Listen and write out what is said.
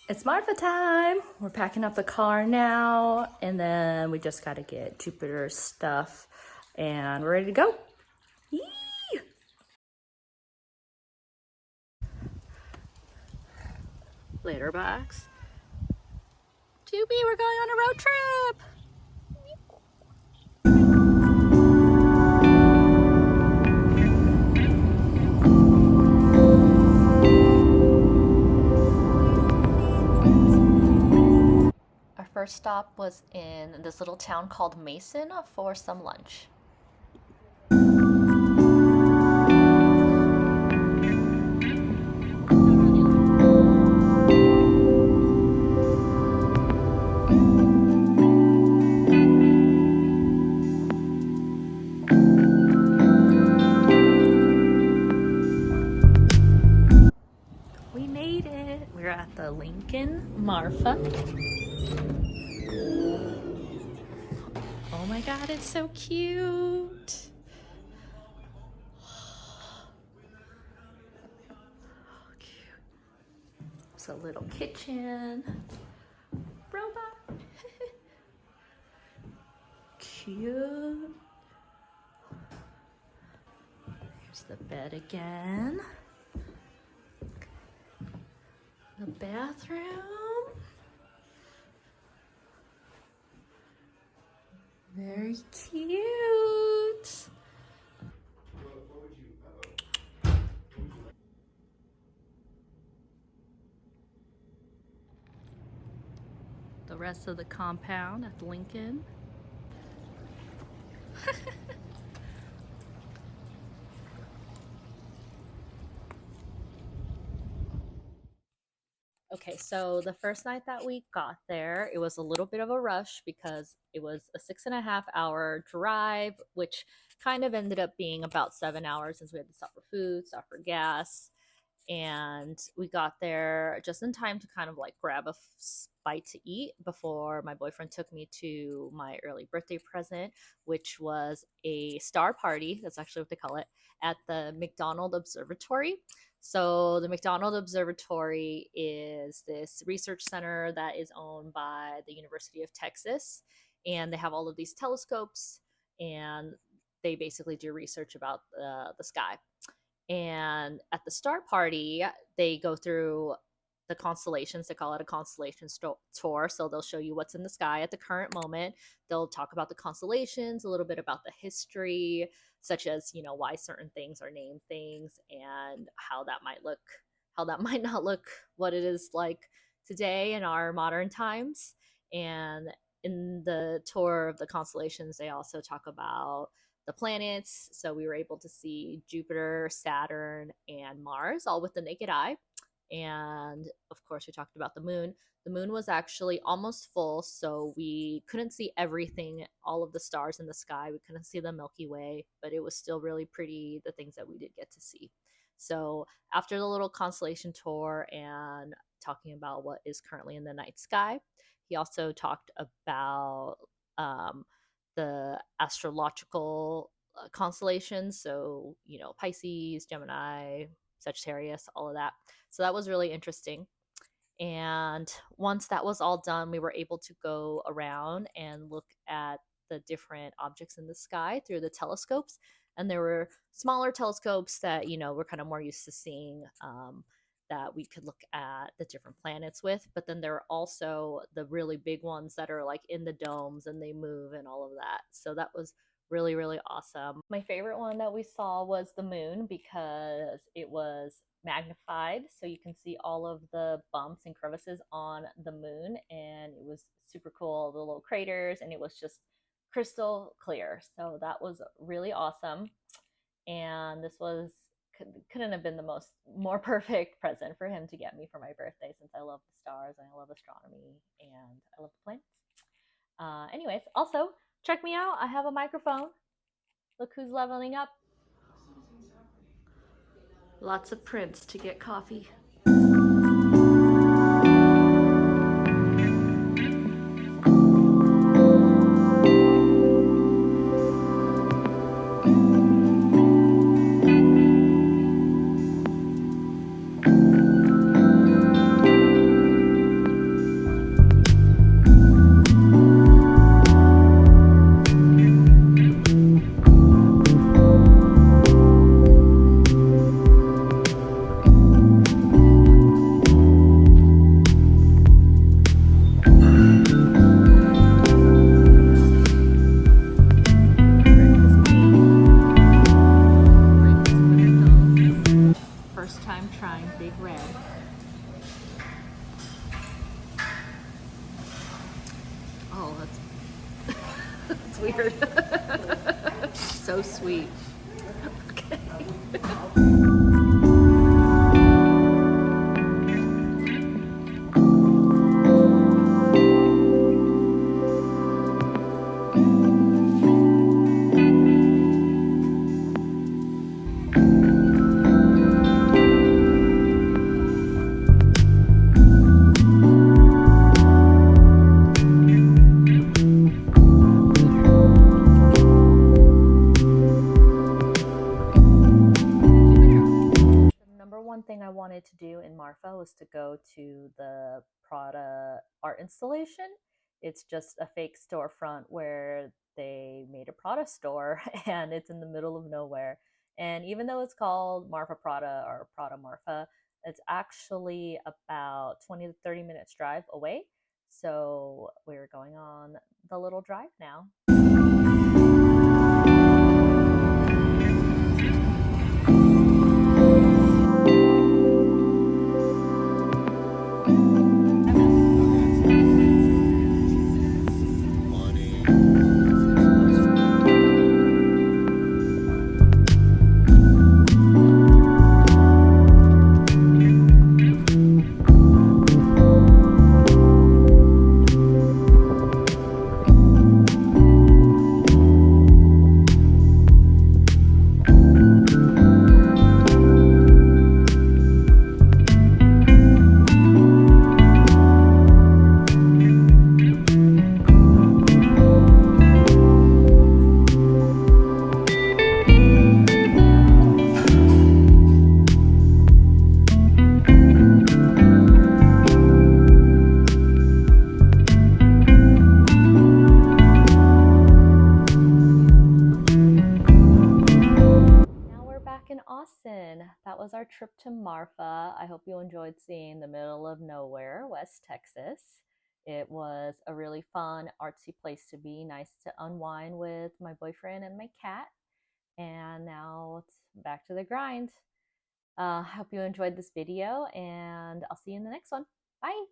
It's Marfa time. We're packing up the car now, and then we just got to get Jupiter's stuff, and we're ready to go. Yee! Later, box. Juby, we're going on a road trip. Our first stop was in this little town called Mason for some lunch. We made it. We're at the Lincoln Marfa. Oh my god, it's so cute. It's a little kitchen. Robot. Cute. Here's the bed again. The bathroom. Very cute. The rest of the compound at Lincoln. Okay, so the first night that we got there, it was a little bit of a rush because it was a 6.5 hour drive, which kind of ended up being about 7 hours since we had to stop for food, stop for gas. And we got there just in time to kind of like grab a bite to eat before my boyfriend took me to my early birthday present, which was a star party. That's actually what they call it, at the McDonald Observatory. So the McDonald Observatory is this research center that is owned by the University of Texas, and they have all of these telescopes, and they basically do research about the sky. And at the start party, they go through the constellations. They call it a constellation tour. So they'll show you what's in the sky at the current moment. They'll talk about the constellations, a little bit about the history, such as, you know, why certain things are named things and how that might look, how that might not look what it is like today in our modern times. And in the tour of the constellations, they also talk about the planets. So we were able to see Jupiter, Saturn, and Mars all with the naked eye. And of course, we talked about the moon. The moon was actually almost full, so we couldn't see everything, all of the stars in the sky. We couldn't see the Milky Way, but it was still really pretty, the things that we did get to see. So after the little constellation tour and talking about what is currently in the night sky, he also talked about the astrological constellations. So, you know, Pisces, Gemini, Sagittarius, all of that. So that was really interesting. And once that was all done, we were able to go around and look at the different objects in the sky through the telescopes. And there were smaller telescopes that, you know, we're kind of more used to seeing, that we could look at the different planets with. But then there are also the really big ones that are like in the domes and they move and all of that. So that was really, really awesome. My favorite one that we saw was the moon because it was magnified, so you can see all of the bumps and crevices on the moon, and it was super cool, the little craters, and it was just crystal clear. So that was really awesome. And this was couldn't have been the more perfect present for him to get me for my birthday, since I love the stars and I love astronomy and I love the planets. Anyways, also check me out. I have a microphone. Look who's leveling up. Lots of prints to get coffee. weird. So sweet. Okay. The number one thing I wanted to do in Marfa was to go to the Prada art installation. It's just a fake storefront where they made a Prada store and it's in the middle of nowhere. And even though it's called Marfa Prada or Prada Marfa, it's actually about 20 to 30 minutes drive away. So we're going on the little drive now. Now we're back in Austin. That was our trip to Marfa. I hope you enjoyed seeing the middle of nowhere, West Texas. It was a really fun, artsy place to be. Nice to unwind with my boyfriend and my cat. And now it's back to the grind. I hope you enjoyed this video, and I'll see you in the next one. Bye.